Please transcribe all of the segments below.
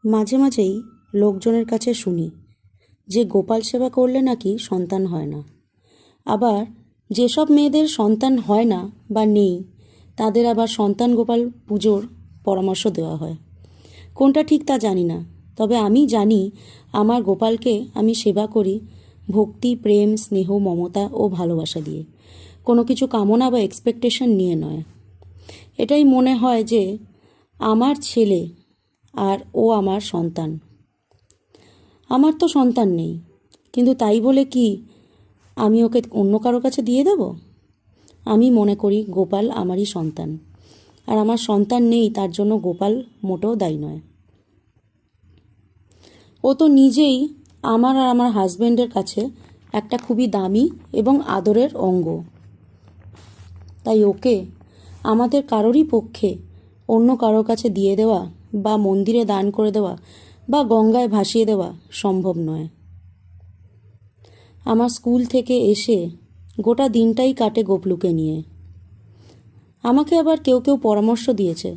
মাঝে মাঝেই লোকজনের কাছে শুনি যে গোপাল সেবা করলে নাকি সন্তান হয় না। আবার যেসব মেয়েদের সন্তান হয় না বা নেই তাদের আবার সন্তান গোপাল পুজোর পরামর্শ দেওয়া হয়। কোনটা ঠিক তা জানি না, তবে আমি জানি আমার গোপালকে আমি সেবা করি ভক্তি, প্রেম, স্নেহ, মমতা ও ভালোবাসা দিয়ে, কোনো কিছু কামনা বা এক্সপেকটেশন নিয়ে নয়। এটাই মনে হয় যে আমার ছেলে আর ও আমার সন্তান। আমার তো সন্তান নেই, কিন্তু তাই বলে কি আমি ওকে অন্য কারো কাছে দিয়ে দেব? আমি মনে করি গোপাল আমারই সন্তান, আর আমার সন্তান নেই তার জন্য গোপাল মোটেও দায়ী নয়। ও তো নিজেই আমার আর আমার হাজব্যান্ডের কাছে একটা খুবই দামি এবং আদরের অঙ্গ। তাই ওকে আমাদের কারোরই পক্ষে অন্য কারোর কাছে দিয়ে দেওয়া বা মন্দিরে দান করে দেওয়া বা গঙ্গায় ভাসিয়ে দেওয়া সম্ভব নয়। আমার স্কুল থেকে এসে গোটা দিনটাই কাটে গোপলুকে নিয়ে। আমাকে আবার কেউ কেউ পরামর্শ দিয়েছে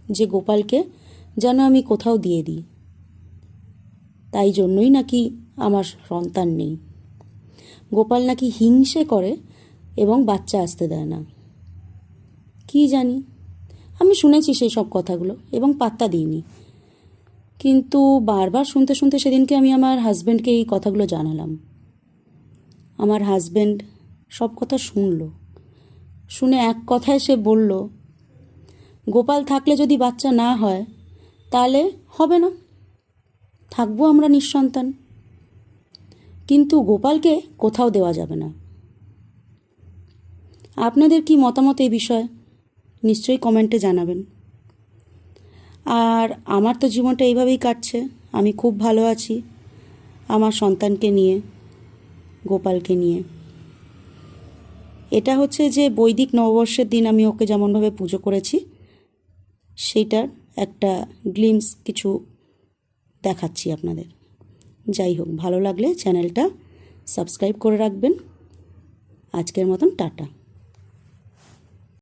যে গোপালকে যেন আমি কোথাও দিয়ে দিই, তাই জন্যই নাকি আমার সন্তান নেই। গোপাল নাকি হিংসে করে এবং বাচ্চা আসতে দেয় না। কি জানি, আমি শুনেছি সেই সব কথাগুলো এবং পাত্তা দিইনি। কিন্তু বারবার শুনতে শুনতে সেদিনকে আমি আমার হাজব্যান্ডকে এই কথাগুলো জানালাম। আমার হাজব্যান্ড সব কথা শুনে এক কথায় সে বলল, গোপাল থাকলে যদি বাচ্চা না হয় তাহলে হবে না, থাকবো আমরা নিঃসন্তান, কিন্তু গোপালকে কোথাও দেওয়া যাবে না। আপনাদের কি মতামত এই বিষয়ে নিশ্চয়ই কমেন্টে জানাবেন। আর আমার তো জীবনটা এইভাবেই কাটছে। আমি খুব ভালো আছি আমার সন্তানকে নিয়ে, গোপালকে নিয়ে। এটা হচ্ছে যে বৈদিক নববর্ষের দিন আমি ওকে যেমনভাবে পুজো করেছি সেইটার একটা গ্লিমস কিছু দেখাচ্ছি আপনাদের। যাই হোক, ভালো লাগলে চ্যানেলটা সাবস্ক্রাইব করে রাখবেন। আজকের মতন টাটা।